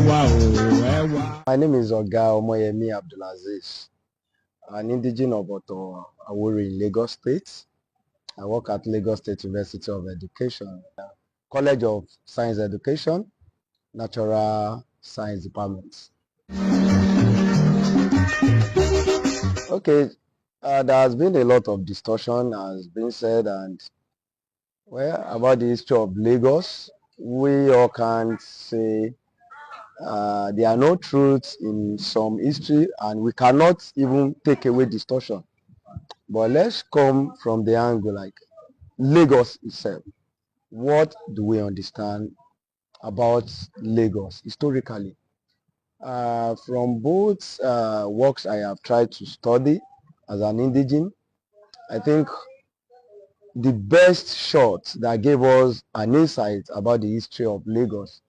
My name is Oga Omoyemi Abdulaziz, an indigene of Aworis in Lagos State. I work at Lagos State University of Education, College of Science Education, Natural Science Department. Okay, there has been a lot of discussion has been said, and well, about the history of Lagos, we all can't say there are no truths in some history, and we cannot even take away distortion. But let's come from the angle like Lagos itself. What do we understand about Lagos historically? From both works I have tried to study as an indigene, I think the best shot that gave us an insight about the history of Lagos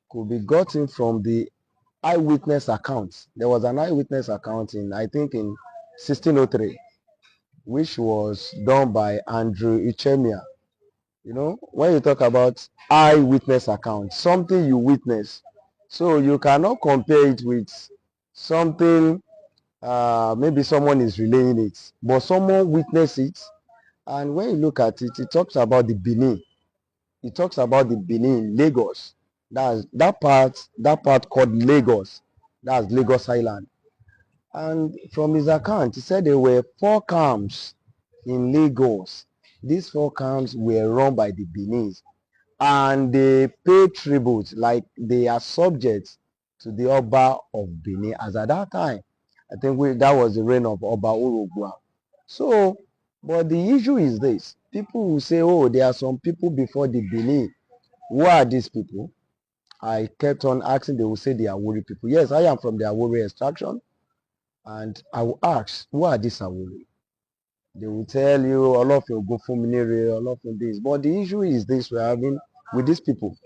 could be gotten from the eyewitness accounts. There was an eyewitness account in, I think, in 1603, which was done by Andrew Ichemia. You know, when you talk about eyewitness account, something you witness, so you cannot compare it with something maybe someone is relaying it, but someone witnessed it. And when you look at it, it talks about the Benin. It talks about the Benin, Lagos. That's that part called Lagos. That's Lagos Island. And from his account, he said there were 4 camps in Lagos. These 4 camps were run by the Benin, and they pay tribute, like they are subject to the Oba of Benin. As at that time, I think that was the reign of Oba Urugua. So, but the issue is this: people will say, "Oh, there are some people before the Benin." Who are these people? I kept on asking. They will say they are Awori people. Yes, I am from the Awori extraction, and I will ask, "Who are these Awori?" They will tell you, all of you go for minere, all of you this. But the issue is this: we're having with these people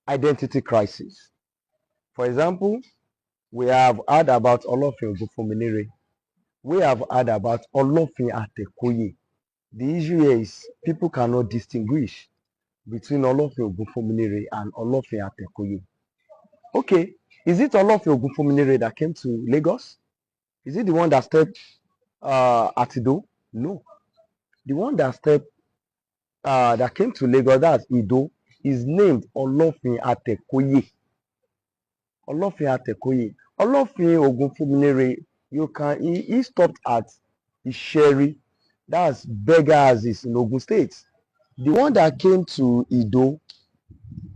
identity crisis. For example, we have heard about Olofin Ogunfunminire. We have heard about Olofin Atekoye. The issue here is people cannot distinguish between Olofin Ogunfunminire and Olofin Atekoye. Okay, is it Olofin Ogunfunminire that came to Lagos? Is it the one that stepped at Ido? No. The one that stepped that came to Lagos, that's Ido, is named Olofin Atekoye. Olofin Atekoye. Olofin Ogunfunminire, he stopped at Isheri, that's Beggars in Ogun State. The one that came to Ido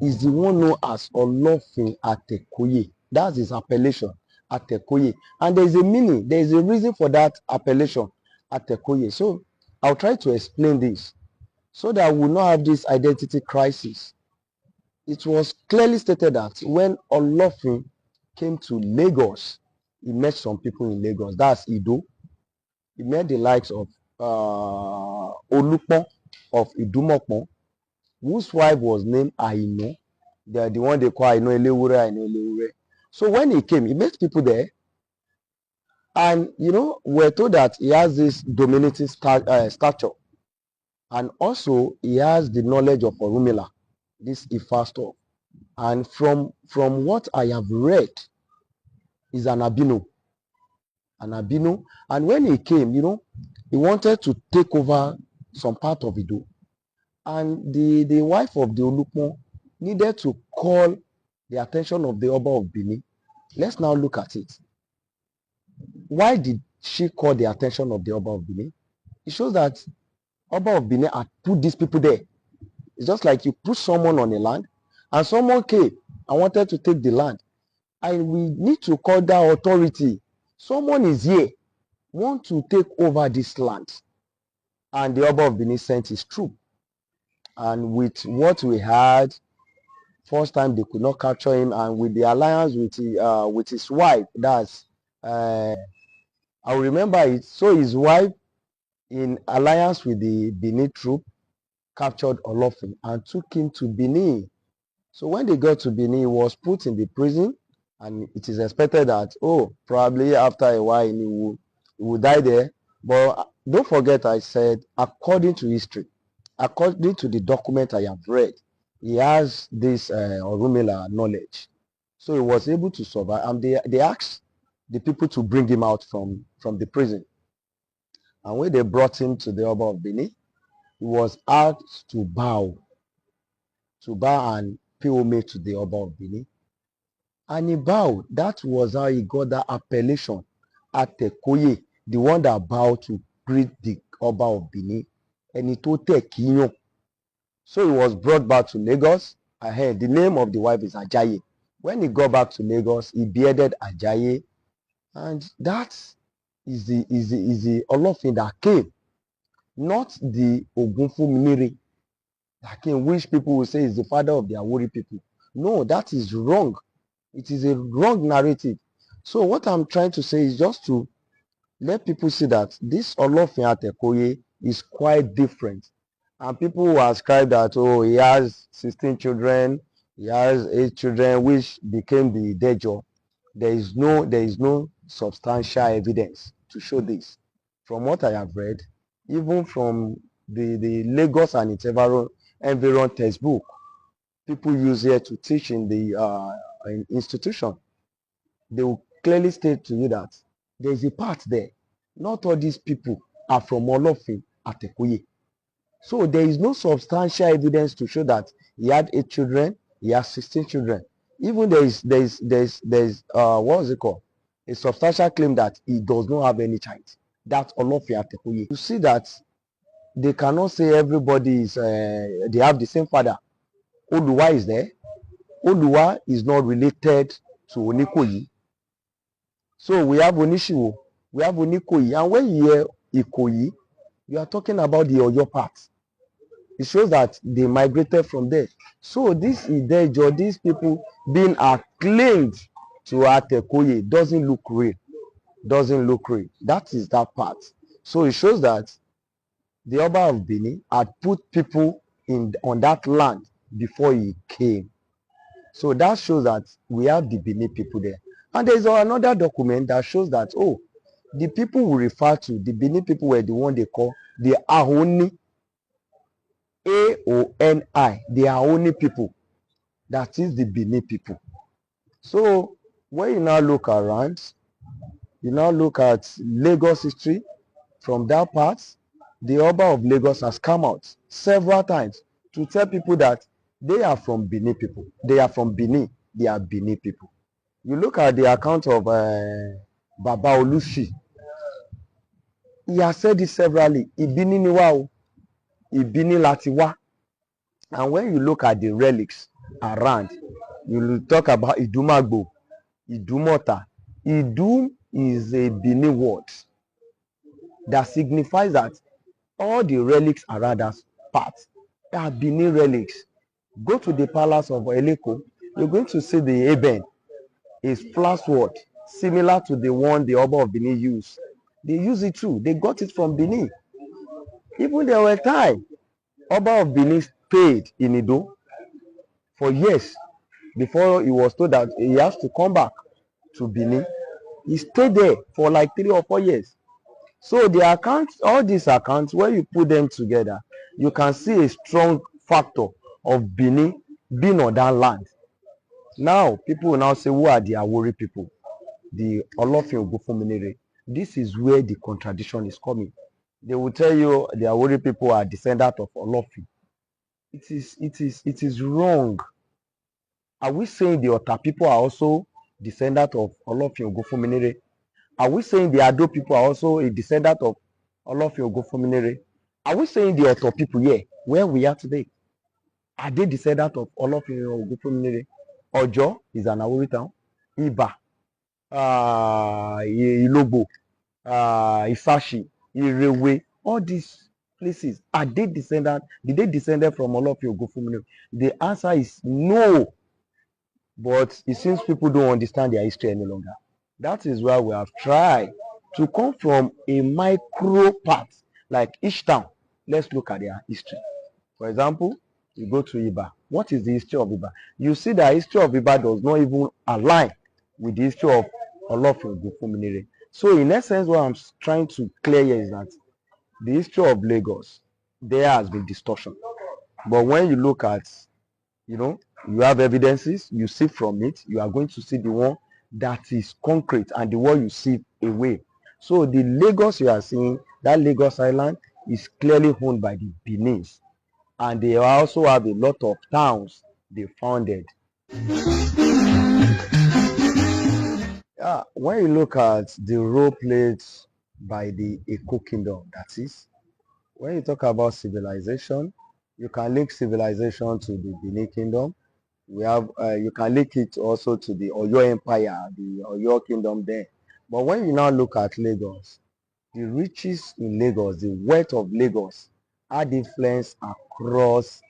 is the one known as Olofin Atekoye. That's his appellation, Atekoye. And there's a meaning, there's a reason for that appellation, Atekoye. So I'll try to explain this so that we will not have this identity crisis. It was clearly stated that when Olofin came to Lagos, he met some people in Lagos. That's Ido. He met the likes of Olupon of Idumokpon, whose wife was named Aino. They are the one they call Aino Elewure. So when he came, he met people there. And, you know, we're told that he has this dominating stature. And also, he has the knowledge of Orunmila, this Ifa stuff. And from what I have read, he's an albino. And when he came, you know, he wanted to take over some part of Ido. And the wife of the Olupon needed to call the attention of the Oba of Benin. Let's now look at it. Why did she call the attention of the Oba of Benin? It shows that Oba of Benin had put these people there. It's just like you put someone on a land, and someone came and wanted to take the land. And we need to call that authority. Someone is here, want to take over this land. And the Oba of Benin sent his troop. And with what we had, first time they could not capture him, and with the alliance with his wife, that's I remember it. So his wife, in alliance with the Benin troop, captured Olofin and took him to Benin. So when they got to Benin, he was put in the prison, and it is expected that, oh, probably after a while he will die there. But don't forget, I said, according to history, according to the document I have read, he has this Orunmila knowledge. So he was able to survive. And they asked the people to bring him out from the prison. And when they brought him to the Oba of Benin, he was asked to bow and pay homage to the Oba of Benin. And he bowed. That was how he got that appellation, Atekoye, the one that bowed to greet the Oba of Benin. And he told Tekinyo. So he was brought back to Lagos. I heard the name of the wife is Ajayi. When he got back to Lagos, he bearded Ajayi. And that is the Olofin that came, not the Ogunfunmire that came, which people will say is the father of the Awori people. No, that is wrong. It is a wrong narrative. So what I'm trying to say is just to let people see that this Olofin Atekoye is quite different. And people who ascribe that, oh, he has 16 children, he has 8 children, which became the Dejo. There is no substantial evidence to show this. From what I have read, even from the Lagos and its environ textbook, people use here to teach in the institution, they will clearly state to you that there is a part there. Not all these people are from Olofin Atekoye. So there is no substantial evidence to show that he had 8 children, he has 16 children. Even there is what is it called? A substantial claim that he does not have any child. That's Olofin Atekoye. You see that they cannot say everybody is they have the same father. Oluwa is there. Oluwa is not related to Onikoyi. So we have Onishiwo, we have Onikoyi, and when you hear Ikoyi, you are talking about the Oyo part. It shows that they migrated from there. So this Idejo, these people being acclaimed to Atekoye doesn't look real. Doesn't look real. That is that part. So it shows that the Oba of Benin had put people on that land before he came. So that shows that we have the Benin people there. And there is another document that shows that, oh, the people we refer to, the Benin people were the one they call the Ahoni, A-O-N-I, the Ahoni people. That is the Benin people. So when you now look around, you now look at Lagos history from that part, the Oba of Lagos has come out several times to tell people that they are from Benin people. They are from Benin. They are Benin people. You look at the account of Baba Olushi. He has said this severally. Ibini ni wa o, Ibini lati wa. And when you look at the relics around, you will talk about Idumagbo, Idumota. Idum is a Benin word that signifies that all the relics around us part are Benin relics. Go to the palace of Eleko, you're going to see the Eben is flashword, similar to the one the Oba of Benin used. They use it too. They got it from Benin. Even there were time Oba of Benin stayed in Ido for years before he was told that he has to come back to Benin. He stayed there for like 3 or 4 years. So the accounts, all these accounts, when you put them together, you can see a strong factor of Benin being on that land. Now, people will now say, who are the Awori people? The Olofin Ogunfunmire. This is where the contradiction is coming. They will tell you the Awori people are descendants of Olofin. It is wrong. Are we saying the Ota people are also descendants of Olofin Ogunfunmire? Are we saying the Ado people are also a descendant of Olofin Ogunfunmire? Are we saying the Oto people here, where we are today, are they descendants of Olofin Ogunfunmire? Ojo is an Awori town. Iba, Ilobo, Isashi, Irewe, all these places, are they descendants? Did they descend from Olofin Ogunfunmire? The answer is no. But it seems people don't understand their history any longer. That is why we have tried to come from a micro part, like each town. Let's look at their history. For example, you go to Iba. What is the history of Iba? You see the history of Iba does not even align with the history of Olofin Ogunfunmire. So in essence, what I'm trying to clear here is that the history of Lagos, there has been distortion. But when you look at You know, you have evidences, you see from it, you are going to see the one that is concrete and the one you see away. So the Lagos you are seeing, that Lagos Island is clearly owned by the Benin's, and they also have a lot of towns they founded. When you look at the role played by the Eco Kingdom, that is, when you talk about civilization, you can link civilization to the Benin Kingdom. We have you can link it also to the Oyo Empire, the Oyo Kingdom there. But when you now look at Lagos, the riches in Lagos, the wealth of Lagos, had influence across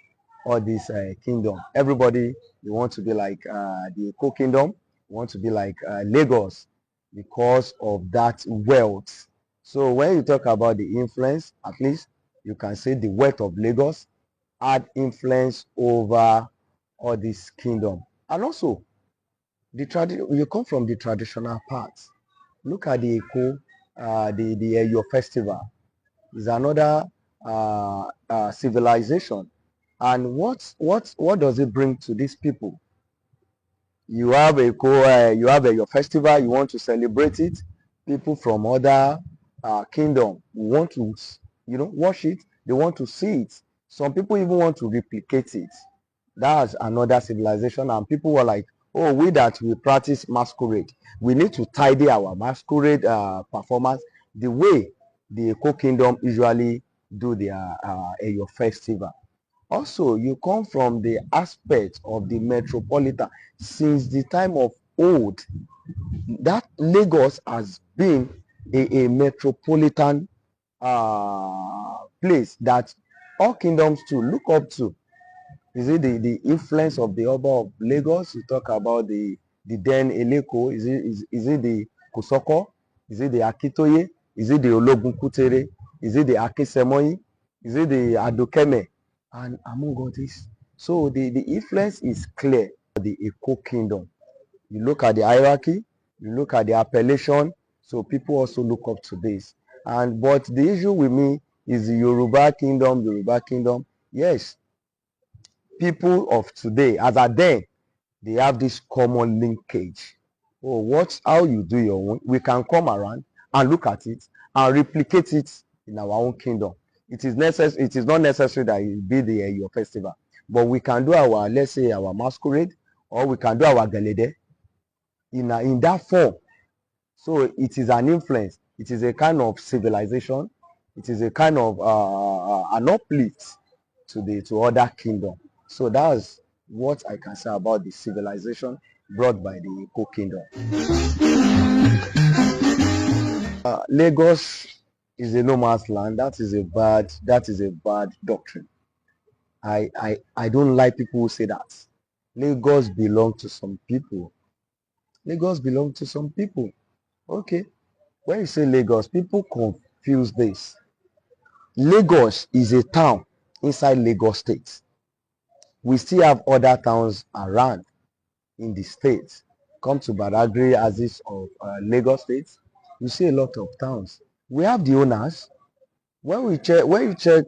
all this kingdom. Everybody, they want to be like the Eco Kingdom, want to be like Lagos because of that wealth. So when you talk about the influence, at least you can say the wealth of Lagos had influence over all this kingdom. And also, you come from the traditional parts. Look at the Eco, the Eyo festival is another civilization. And what does it bring to these people? You have you have your festival, you want to celebrate it. People from other kingdom want to, watch it. They want to see it. Some people even want to replicate it. That's another civilization, and people were like, oh, we practice masquerade, we need to tidy our masquerade performance the way the Eco Kingdom usually do their your festival. Also, you come from the aspect of the metropolitan. Since the time of old, that Lagos has been a metropolitan place that all kingdoms to look up to. Is it the influence of the Oba of Lagos? You talk about the then Eleko. Is it the Kosoko? Is it the Akitoye? Is it the Ologun Kutere? Is it the Akesemoyi? Is it the Adokeme? And among all this, so the influence is clear. The Eco Kingdom. You look at the hierarchy. You look at the appellation. So people also look up to this. But the issue with me is the Yoruba Kingdom. Yoruba Kingdom. Yes, people of today, as at then, they have this common linkage. Oh, what's how you do your own? We can come around and look at it and replicate it in our own kingdom. It is necessary. It is not necessary that it be your festival, but we can do our, let's say, our masquerade, or we can do our galede in that form. So it is an influence. It is a kind of civilization. It is a kind of an uplift to other kingdom. So that's what I can say about the civilization brought by the Eco Kingdom. Lagos is a no man's land. That is a bad doctrine. I don't like people who say that. Lagos belongs to some people. Lagos belongs to some people. Okay. When you say Lagos, people confuse this. Lagos is a town inside Lagos State. We still have other towns around in the state. Come to Badagry, Aziz of Lagos State, you see a lot of towns. We have the owners. When you check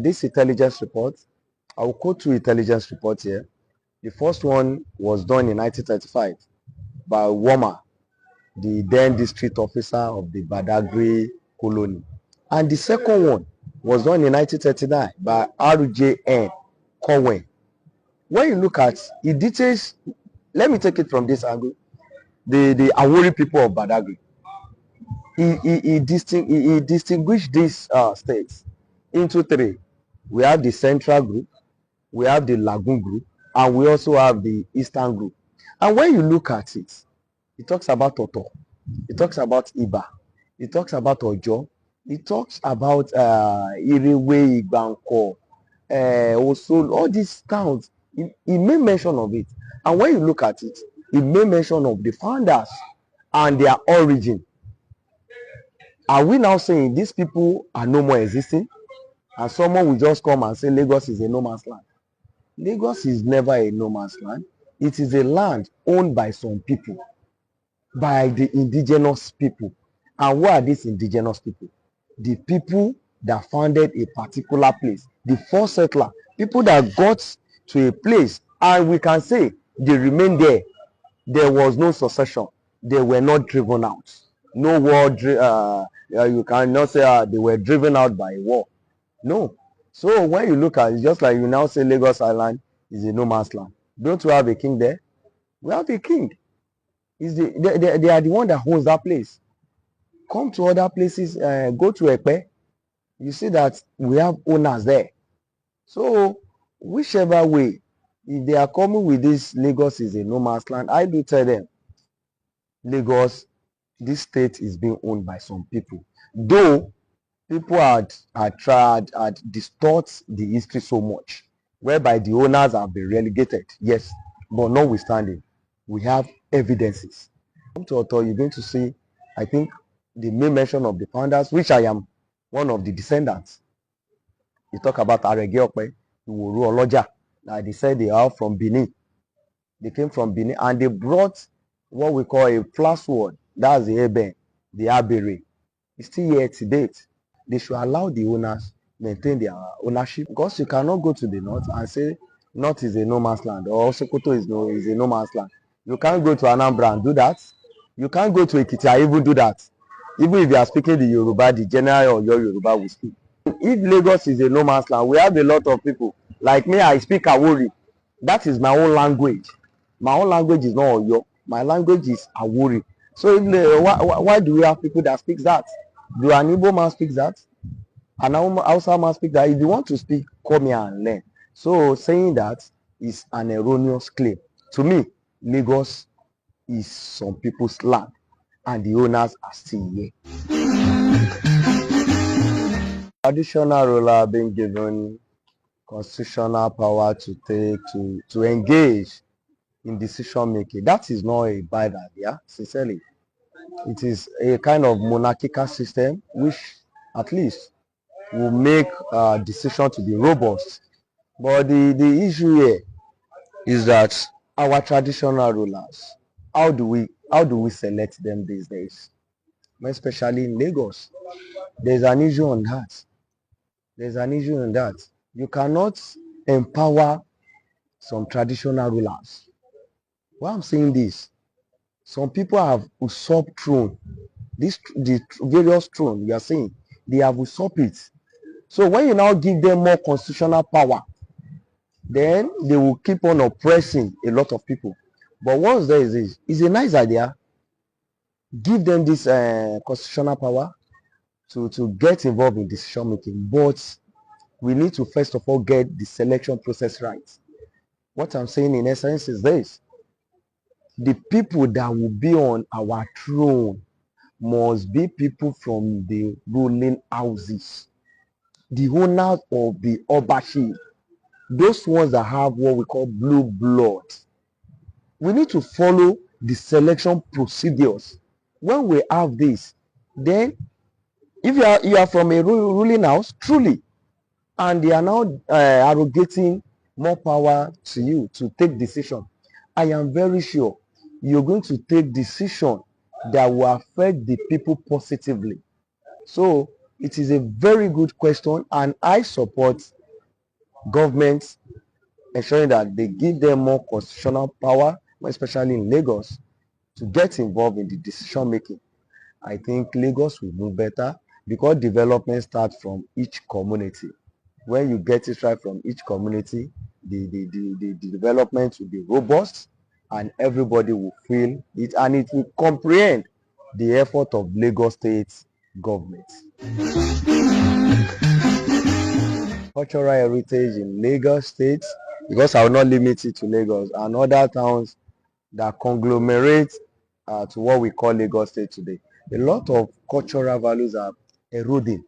this intelligence report, I will quote two intelligence reports here. The first one was done in 1935 by Woma, the then district officer of the Badagry colony. And the second one was done in 1939 by RJN Conway. When you look at it details, let me take it from this angle. The Aworis people of Badagry. He distinguished these states into three. We have the Central Group, we have the Lagoon Group, and we also have the Eastern Group. And when you look at it, it talks about Toto, it talks about Iba, it talks about Ojo, it talks about Iriwe, Igbanko, also all these towns. It made mention of it. And when you look at it, it made mention of the founders and their origin. Are we now saying these people are no more existing? And someone will just come and say Lagos is a no man's land. Lagos is never a no man's land. It is a land owned by some people, by the indigenous people. And who are these indigenous people? The people that founded a particular place, the first settler, people that got to a place And we can say they remained there. There was no succession. They were not driven out. No war. You cannot say they were driven out by war. No. So when you look at it, just like you now say Lagos Island is a no man's land. Don't we have a king there? We have a king. They are the one that owns that place. Come to other places, go to Epe. You see that we have owners there. So whichever way, if they are coming with this Lagos is a no man's land, I do tell them Lagos, this state is being owned by some people. Though people had distort the history so much, whereby the owners have been relegated. Yes, but notwithstanding, we have evidences. Come to author, you're going to see, I think, the main mention of the founders, which I am one of the descendants. You talk about Arege Ope, Iworu Oloja. They said they are from Benin. They came from Benin and they brought what we call a flash sword. That's the Eben, the Abere. It's still here to date. They should allow the owners maintain their ownership, because you cannot go to the north and say north is a no man's land or Sokoto is a no man's land. You can't go to Anambra and do that. You can't go to Ekiti and even do that. Even if you are speaking the Yoruba, the general or your Yoruba will speak. If Lagos is a no man's land, we have a lot of people. Like me, I speak Awori. That is my own language. My own language is not Oyo. My language is Awori. So why do we have people that speak that? Do an Igbo man speak that? An Hausa man speak that? If you want to speak, come here and learn. So saying that is an erroneous claim. To me, Lagos is some people's land and the owners are still here. Traditional ruler being given constitutional power to engage in decision making. That is not a bad idea, sincerely. It is a kind of monarchical system which at least will make decision to be robust. But the issue here is that our traditional rulers, how do we select them these days? Especially in Lagos, there's an issue on that. There's an issue on that. You cannot empower some traditional rulers. Why I'm saying this, some people have usurped throne. The various throne you are saying, they have usurped it. So when you now give them more constitutional power, then they will keep on oppressing a lot of people. But once there is this, it's a nice idea. Give them this constitutional power to get involved in decision making. But we need to first of all get the selection process right. What I'm saying in essence is this: the people that will be on our throne must be people from the ruling houses, the owners of the Obashi, those ones that have what we call blue blood. We need to follow the selection procedures. When we have this, then if you are from a ruling house, truly, and they are now arrogating more power to you to take decision, I am very sure you're going to take decision that will affect the people positively. So it is a very good question, and I support governments ensuring that they give them more constitutional power, especially in Lagos, to get involved in the decision making. I think Lagos will move better because development starts from each community. When you get it right from each community, the development will be robust and everybody will feel it, and it will comprehend the effort of Lagos State government. Cultural heritage in Lagos State, because I will not limit it to Lagos and other towns that conglomerate to what we call Lagos State today. A lot of cultural values are eroding.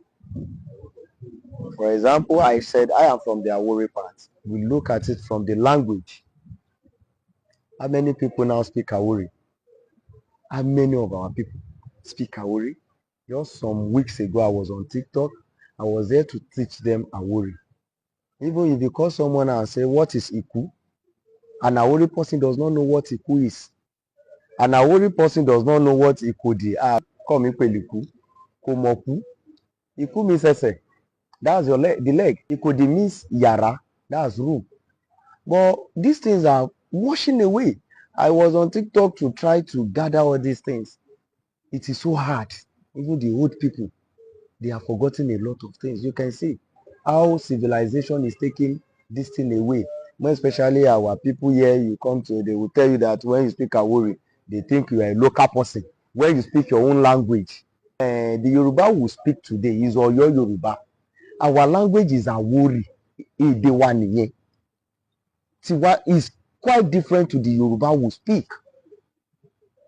For example, I said I am from the Aworis part. We look at it from the language. How many people now speak Awori? How many of our people speak Awori? Just some weeks ago, I was on TikTok. I was there to teach them Awori. Even if you call someone and say, what is Iku? An Awori person does not know what Iku is. An Awori person does not know what Ikodi are. Come Iku. Komoku. Iku means ese. That's your leg, the leg. Ikodi means yara. That's room. But these things are washing away. I was on TikTok to try to gather all these things. It is so hard. Even the old people, they have forgotten a lot of things. You can see how civilization is taking this thing away. More especially our people here, you come to, they will tell you that when you speak Awori, they think you are a local person. When you speak your own language, the Yoruba we speak today is Oyo Yoruba. Our language is Awori. Èdè wa nìyẹn. Tiwa is quite different to the Yoruba we speak.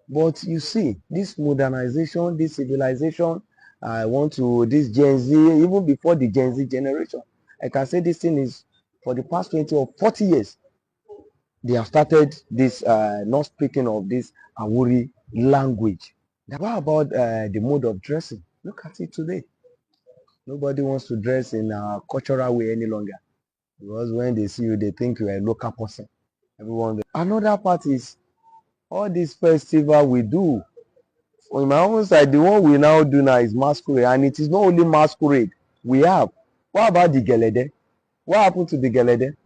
But you see, this modernization, this civilization, I want to, this Gen Z, even before the Gen Z generation, I can say this thing is for the past 20 or 40 years, they have started this, not speaking of this Awori language. What about the mode of dressing? Look at it today. Nobody wants to dress in a cultural way any longer. Because when they see you, they think you are a local person. Everyone. Another part is all this festival we do. On my own side, the one we now do now is masquerade, and it is not only masquerade we have. What about the gelede? What happened to the gelede?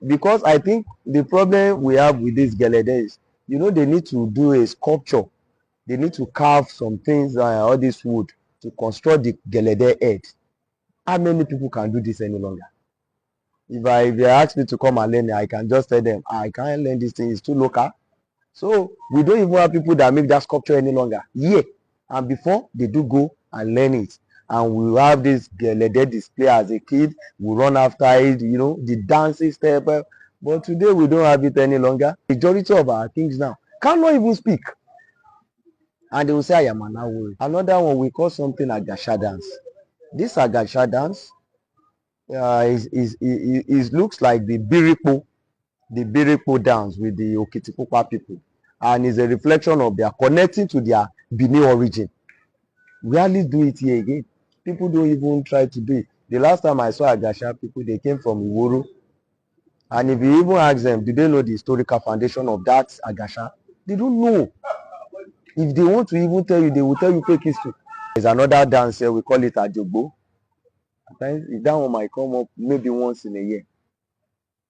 Because I think the problem we have with this gelede is, you know, they need to do a sculpture. They need to carve some things, all this wood, to construct the gelede head. How many people can do this any longer? If they ask me to come and learn it, I can just tell them, I can't learn this thing, it's too local. So we don't even have people that make that sculpture any longer. Yeah. And before they do go and learn it. And we have this gelede display as a kid. We run after it, you know, the dancing step. But today we don't have it any longer. Majority of our kings now cannot even speak. And they will say, I am an Awori. Another one we call something Agasha dance. This Agasha dance is looks like the Biripo dance with the Okitipupa people, and is a reflection of their connecting to their Benin origin. We hardly do it here again. People don't even try to do it. The last time I saw Agasha people, they came from Iworo, and if you even ask them, do they know the historical foundation of that Agasha? They don't know. If they want to even tell you, they will tell you fake history. There's another dance here, we call it Ajogbo. That one might come up maybe once in a year.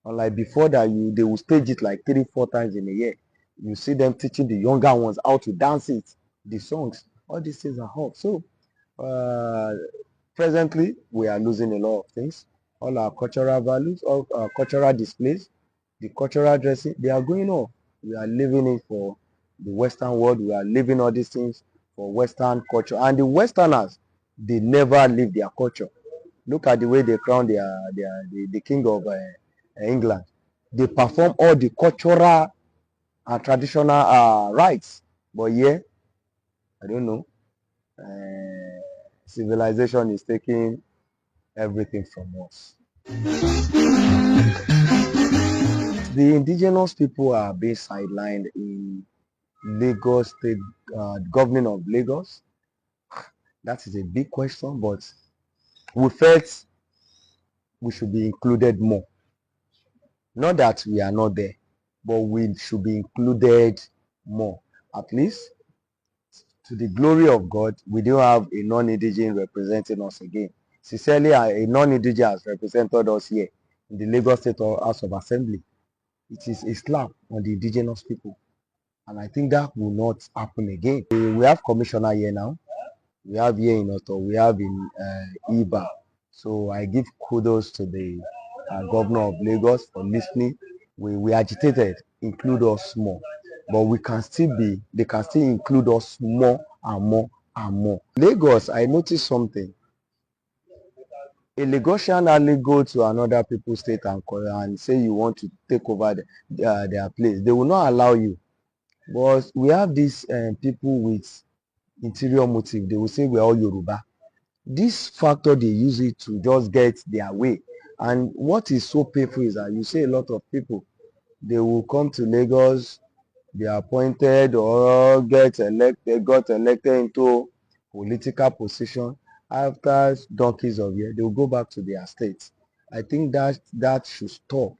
Unlike before that, they will stage it like 3-4 times in a year. You see them teaching the younger ones how to dance it, the songs. All these things are hot. So presently, we are losing a lot of things. All our cultural values, all our cultural displays, the cultural dressing, they are going off. We are living it for the Western world. We are living all these things for Western culture. And the Westerners, they never leave their culture. Look at the way they crown the king of England. They perform all the cultural and traditional rites. But yeah, I don't know. Civilization is taking everything from us. The indigenous people are being sidelined in Lagos State, governing of Lagos. That is a big question, but we felt we should be included more. Not that we are not there, but we should be included more. At least, to the glory of God, we don't have a non-indigene representing us again. Sincerely, a non-indigene has represented us here in the Lagos State House of Assembly. It is a slap on the indigenous people. And I think that will not happen again. We have commissioner here now. We have here in Oto, we have in Iba. So I give kudos to the governor of Lagos for listening. We agitated, include us more. But we can still be, they can still include us more and more and more. Lagos, I noticed something. A Lagosian hardly go to another people's state and say you want to take over their place. They will not allow you. But we have these people with interior motive. They will say we're all Yoruba. This factor, they use it to just get their way. And what is so painful is that you see a lot of people, they will come to Lagos, be appointed or got elected into political position. After donkeys of years, they will go back to their states. I think that should stop.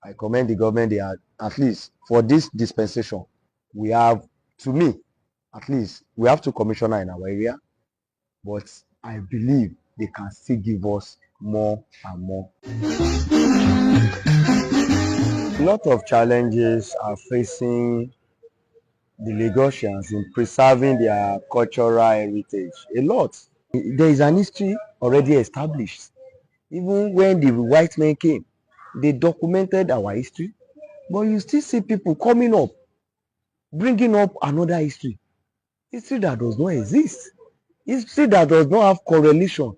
I commend the government. They are, at least for this dispensation, we have, to me, at least we have 2 commissioners in our area, but I believe they can still give us more and more. A lot of challenges are facing the Lagosians in preserving their cultural heritage. A lot. There is an history already established. Even when the white men came, they documented our history. But you still see people coming up, bringing up another history. History that does not exist. History that does not have correlation.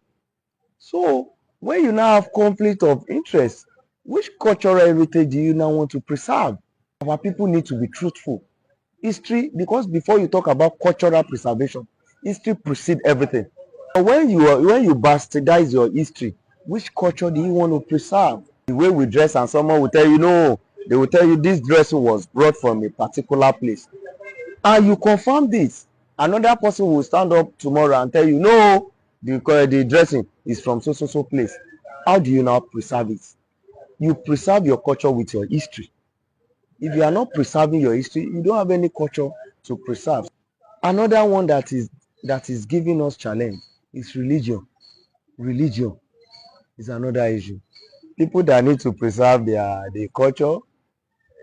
So when you now have conflict of interest, which cultural heritage do you now want to preserve? Our people need to be truthful. History, because before you talk about cultural preservation, history precedes everything. But when you bastardize your history, which culture do you want to preserve? The way we dress, and someone will tell you no, they will tell you this dress was brought from a particular place, and you confirm this. Another person will stand up tomorrow and tell you no, the dressing is from so so so place. How do you now preserve it? You preserve your culture with your history. If you are not preserving your history, you don't have any culture to preserve. Another one that is giving us challenge is religion. Religion is another issue. People that need to preserve their culture,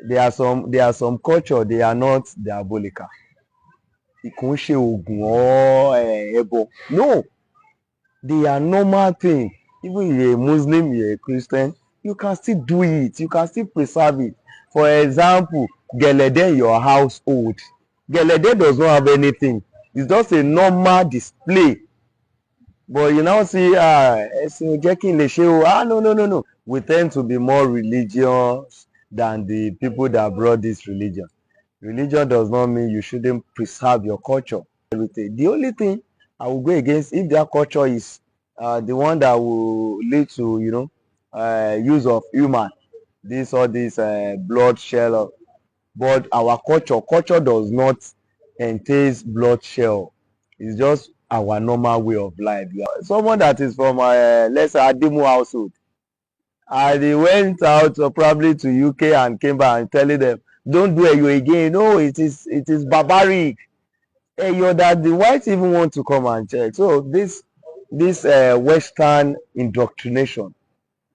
there are some culture they are not diabolical. Ìkún ṣe oògùn or ẹbọ. No, they are normal thing. Even if you're a Muslim, you're a Christian, you can still do it. You can still preserve it. For example, gelede in your household. Gelede does not have anything. It's just a normal display. But you now see, ẹ̀sìn ò jẹ́ kí n lè ṣe o. No. We tend to be more religious than the people that brought this religion. Religion does not mean you shouldn't preserve your culture. The only thing I will go against, if their culture is the one that will lead to, use of human, this blood shell. But our culture does not entail blood shell. It's just our normal way of life. Someone that is from, let's say, Adimu household, and they went out probably to UK and came back and telling them, don't do Eyo again. No, it is barbaric. Eyo that the whites even want to come and check. So this Western indoctrination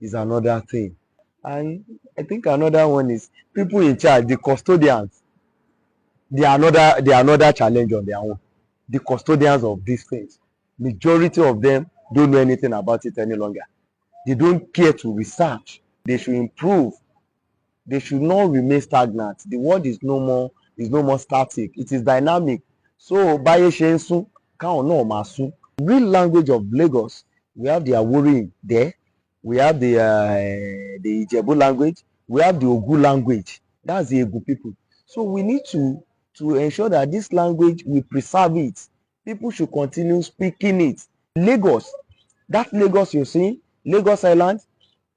is another thing. And I think another one is people in charge, the custodians. They are another challenge on their own. The custodians of these things. Majority of them don't know anything about it any longer. They don't care to research. They should improve. They should not remain stagnant. The world is no more static. It is dynamic. So báyé ṣe ń sún, káwọn náà máa sún. Real language of Lagos, we have the Aworis there. We have the Ijebu language. We have the Ogu language. That's the Egu people. So we need to ensure that this language, we preserve it. People should continue speaking it. Lagos, that Lagos you're seeing, Lagos Island,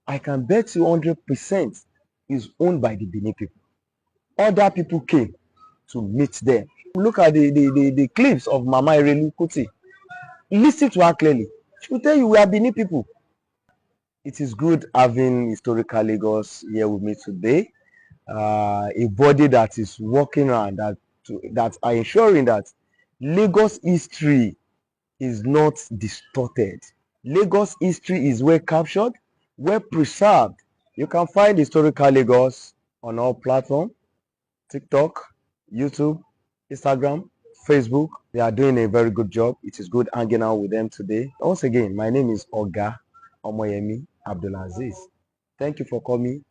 I can bet you 100% is owned by the Benin people. Other people came to meet them. Look at the clips of Mama Erelu Kuti. Listen to her clearly. She will tell you we are Benin people. It is good having historical Lagos here with me today. A body that is working around that are ensuring that Lagos history is not distorted. Lagos history is well captured, well preserved. You can find historical Lagos on all platforms: TikTok, YouTube, Instagram, Facebook. They are doing a very good job. It is good hanging out with them today. Once again, my name is Oga Omoyemi Abdulaziz. Thank you for coming.